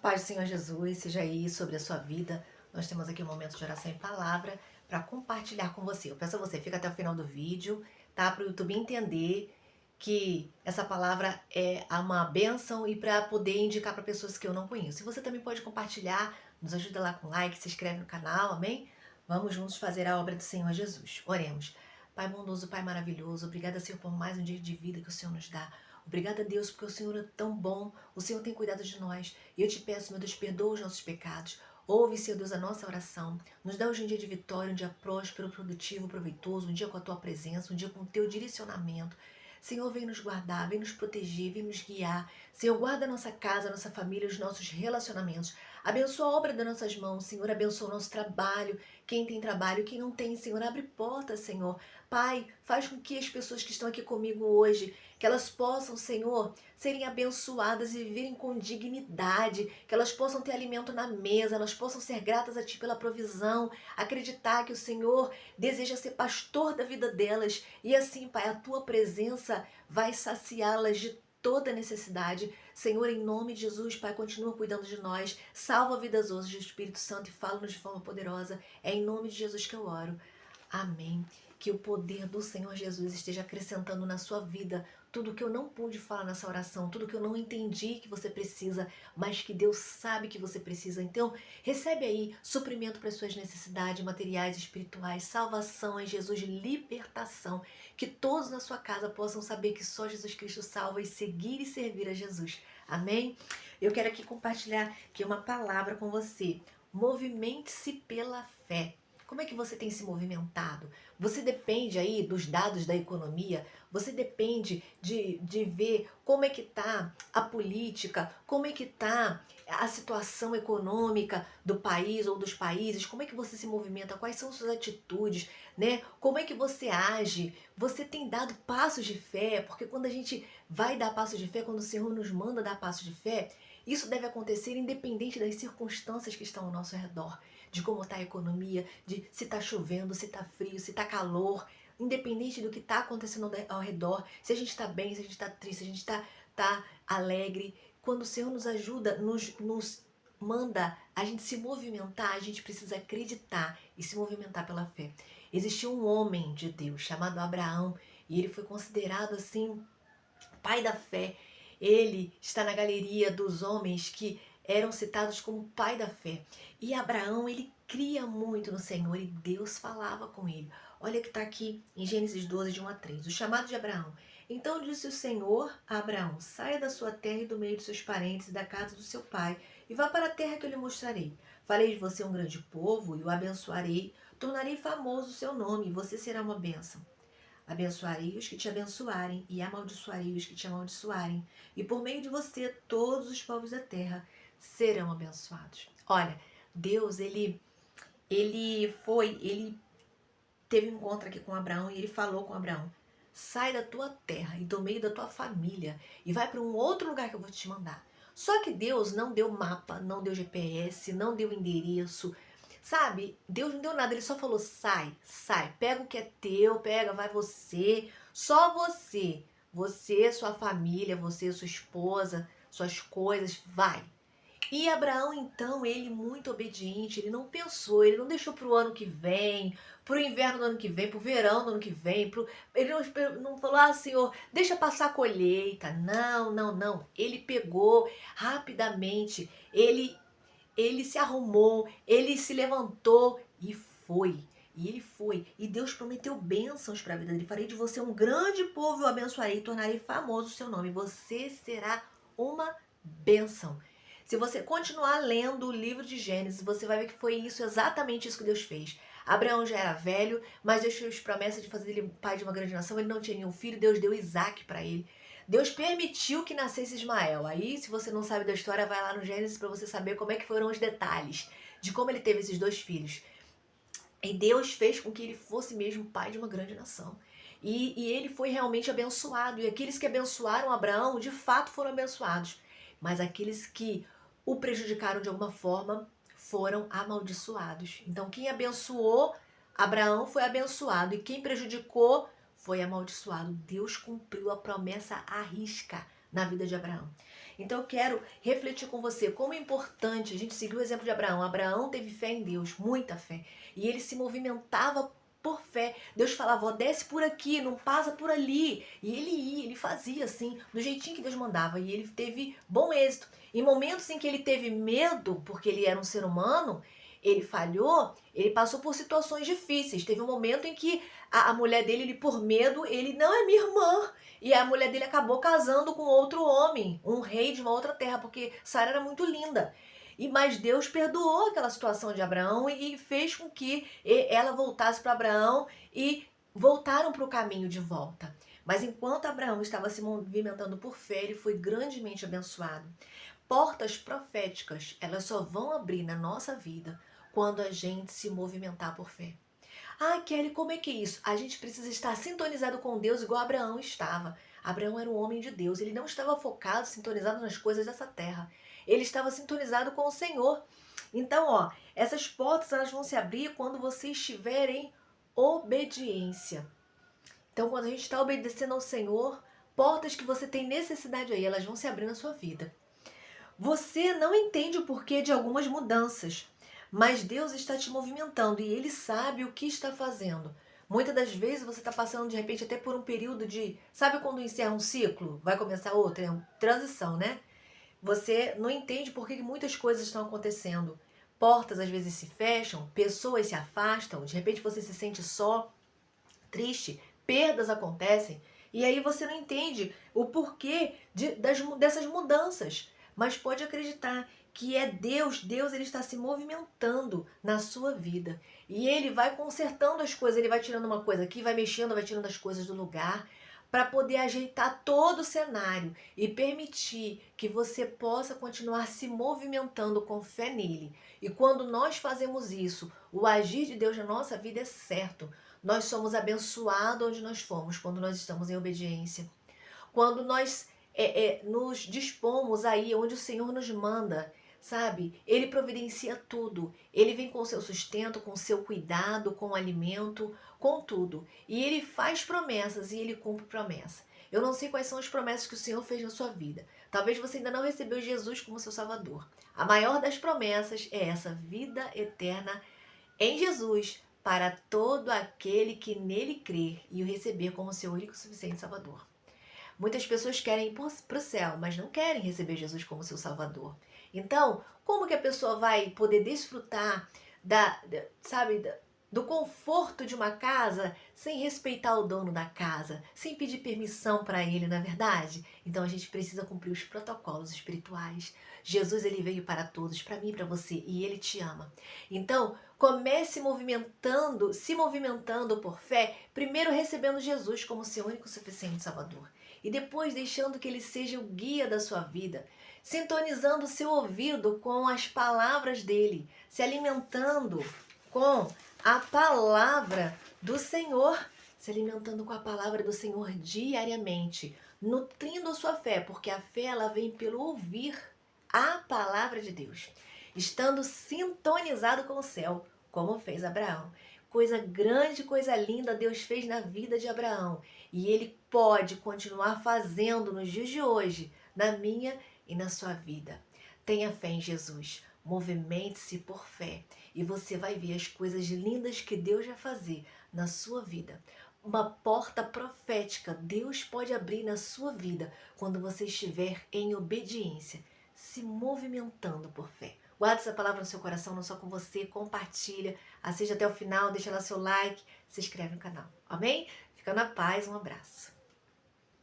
Paz do Senhor Jesus seja aí sobre a sua vida. Nós temos aqui um momento de oração em palavra para compartilhar com você. Eu peço a você, fica até o final do vídeo, tá? Para o YouTube entender que essa palavra é uma bênção e para poder indicar para pessoas que eu não conheço. E você também pode compartilhar, nos ajuda lá com like, se inscreve no canal, amém? Vamos juntos fazer a obra do Senhor Jesus. Oremos. Pai bondoso, Pai maravilhoso, obrigada, Senhor, por mais um dia de vida que o Senhor nos dá. Obrigada, Deus, porque o Senhor é tão bom, o Senhor tem cuidado de nós. E eu te peço, meu Deus, perdoa os nossos pecados. Ouve, Senhor Deus, a nossa oração. Nos dá hoje um dia de vitória, um dia próspero, produtivo, proveitoso, um dia com a tua presença, um dia com o teu direcionamento. Senhor, vem nos guardar, vem nos proteger, vem nos guiar. Senhor, guarda a nossa casa, a nossa família, os nossos relacionamentos. Abençoa a obra das nossas mãos, Senhor. Abençoa o nosso trabalho. Quem tem trabalho, quem não tem, Senhor, abre portas, Senhor. Pai, faz com que as pessoas que estão aqui comigo hoje, que elas possam, Senhor, serem abençoadas e viverem com dignidade, que elas possam ter alimento na mesa, elas possam ser gratas a Ti pela provisão, acreditar que o Senhor deseja ser pastor da vida delas e assim, Pai, a Tua presença vai saciá-las de toda necessidade. Senhor, em nome de Jesus, Pai, continua cuidando de nós, salva vidas hoje, Espírito Santo, e fala-nos de forma poderosa. É em nome de Jesus que eu oro. Amém. Que o poder do Senhor Jesus esteja acrescentando na sua vida tudo que eu não pude falar nessa oração, tudo que eu não entendi que você precisa, mas que Deus sabe que você precisa. Então, recebe aí suprimento para as suas necessidades materiais e espirituais, salvação em Jesus, libertação. Que todos na sua casa possam saber que só Jesus Cristo salva e seguir e servir a Jesus. Amém? Eu quero aqui compartilhar aqui uma palavra com você. Movimente-se pela fé. Como é que você tem se movimentado? Você depende aí dos dados da economia? Você depende de ver como é que está a política, como é que está a situação econômica do país ou dos países, como é que você se movimenta, quais são suas atitudes, né? Como é que você age? Você tem dado passos de fé? Porque quando a gente vai dar passos de fé, quando o Senhor nos manda dar passos de fé, isso deve acontecer independente das circunstâncias que estão ao nosso redor, de como está a economia, de se está chovendo, se está frio, se está calor, independente do que está acontecendo ao redor, se a gente está bem, se a gente está triste, se a gente tá alegre. Quando o Senhor nos ajuda, nos manda a gente se movimentar, a gente precisa acreditar e se movimentar pela fé. Existiu um homem de Deus chamado Abraão e ele foi considerado assim pai da fé. Ele está na galeria dos homens que eram citados como pai da fé. E Abraão, ele cria muito no Senhor e Deus falava com ele. Olha que está aqui em Gênesis 12, de 1 a 3, o chamado de Abraão. Então disse o Senhor a Abraão: saia da sua terra e do meio de seus parentes e da casa do seu pai, e vá para a terra que eu lhe mostrarei. Farei de você um grande povo e o abençoarei, tornarei famoso o seu nome, e você será uma bênção. Abençoarei os que te abençoarem e amaldiçoarei os que te amaldiçoarem. E por meio de você, todos os povos da terra serão abençoados. Olha, Deus, ele teve um encontro aqui com Abraão e ele falou com Abraão: sai da tua terra e do meio da tua família e vai para um outro lugar que eu vou te mandar. Só que Deus não deu mapa, não deu GPS, não deu endereço, sabe? Deus não deu nada, ele só falou: sai, sai, pega o que é teu, pega, vai você, só você, você, sua família, você, sua esposa, suas coisas, vai. E Abraão, então, ele muito obediente, ele não pensou, ele não deixou para o ano que vem, para o inverno do ano que vem, para o verão do ano que vem, ele não falou: ah, Senhor, deixa passar a colheita. Não, não, não. Ele pegou rapidamente, ele se arrumou, ele se levantou e foi. E ele foi. E Deus prometeu bênçãos para a vida dele. Farei de você um grande povo, eu abençoarei e tornarei famoso o seu nome. Você será uma bênção. Se você continuar lendo o livro de Gênesis, você vai ver que foi isso, exatamente isso que Deus fez. Abraão já era velho, mas Deus fez promessa de fazer ele pai de uma grande nação. Ele não tinha nenhum filho, Deus deu Isaac para ele. Deus permitiu que nascesse Ismael. Aí, se você não sabe da história, vai lá no Gênesis para você saber como é que foram os detalhes de como ele teve esses dois filhos. E Deus fez com que ele fosse mesmo pai de uma grande nação. E ele foi realmente abençoado. E aqueles que abençoaram Abraão, de fato, foram abençoados. Mas aqueles que o prejudicaram de alguma forma foram amaldiçoados. Então, quem abençoou Abraão foi abençoado. E quem prejudicou foi amaldiçoado. Deus cumpriu a promessa à risca. na vida de Abraão. Então eu quero refletir com você como é importante a gente seguir o exemplo de Abraão. Abraão teve fé em Deus, muita fé. E ele se movimentava por fé. Deus falava, ó, desce por aqui, não passa por ali. E ele ia, ele fazia assim, do jeitinho que Deus mandava. E ele teve bom êxito. Em momentos em que ele teve medo, porque ele era um ser humano, ele falhou, ele passou por situações difíceis. Teve um momento em que a mulher dele, ele, por medo, ele, não é minha irmã. E a mulher dele acabou casando com outro homem, um rei de uma outra terra, porque Sara era muito linda. Mas Deus perdoou aquela situação de Abraão e fez com que ela voltasse para Abraão e voltaram para o caminho de volta. Mas enquanto Abraão estava se movimentando por fé, ele foi grandemente abençoado. Portas proféticas, elas só vão abrir na nossa vida quando a gente se movimentar por fé. Ah, Kelly, como é que é isso? A gente precisa estar sintonizado com Deus igual Abraão estava. Abraão era um homem de Deus, ele não estava focado, sintonizado nas coisas dessa terra. Ele estava sintonizado com o Senhor. Então, ó, essas portas elas vão se abrir quando você estiver em obediência. Então, quando a gente está obedecendo ao Senhor, portas que você tem necessidade aí, elas vão se abrir na sua vida. Você não entende o porquê de algumas mudanças, mas Deus está te movimentando e Ele sabe o que está fazendo. Muitas das vezes você está passando de repente até por um período de... Sabe quando encerra um ciclo? Vai começar outro? É uma transição, né? Você não entende por que muitas coisas estão acontecendo. Portas às vezes se fecham, pessoas se afastam, de repente você se sente só, triste, perdas acontecem. E aí você não entende o porquê dessas mudanças. Mas pode acreditar que é Deus, ele está se movimentando na sua vida. E Ele vai consertando as coisas, Ele vai tirando uma coisa aqui, vai mexendo, vai tirando as coisas do lugar, para poder ajeitar todo o cenário e permitir que você possa continuar se movimentando com fé nele. E quando nós fazemos isso, o agir de Deus na nossa vida é certo. Nós somos abençoados onde nós formos, quando nós estamos em obediência. Quando nós nos dispomos aí onde o Senhor nos manda, sabe? Ele providencia tudo. Ele vem com o seu sustento, com o seu cuidado, com o alimento, com tudo. E ele faz promessas e ele cumpre promessa. Eu não sei quais são as promessas que o Senhor fez na sua vida. Talvez você ainda não recebeu Jesus como seu Salvador. A maior das promessas é essa vida eterna em Jesus para todo aquele que nele crer e o receber como seu único e suficiente Salvador. Muitas pessoas querem ir para o céu, mas não querem receber Jesus como seu Salvador. Então, como que a pessoa vai poder desfrutar do conforto de uma casa sem respeitar o dono da casa, sem pedir permissão para ele, não é verdade? Então a gente precisa cumprir os protocolos espirituais. Jesus, ele veio para todos, para mim e para você, e ele te ama. Então, comece se movimentando por fé, primeiro recebendo Jesus como seu único e suficiente Salvador. E depois deixando que ele seja o guia da sua vida, sintonizando o seu ouvido com as palavras dele, se alimentando com a palavra do Senhor, se alimentando com a palavra do Senhor diariamente, nutrindo a sua fé, porque a fé ela vem pelo ouvir a palavra de Deus, estando sintonizado com o céu, como fez Abraão. Coisa grande, coisa linda Deus fez na vida de Abraão. E Ele pode continuar fazendo nos dias de hoje, na minha e na sua vida. Tenha fé em Jesus. Movimente-se por fé. E você vai ver as coisas lindas que Deus vai fazer na sua vida. Uma porta profética Deus pode abrir na sua vida quando você estiver em obediência, se movimentando por fé. Guarde essa palavra no seu coração, não só com você, compartilha, assiste até o final, deixa lá seu like, se inscreve no canal. Amém? Fica na paz, um abraço.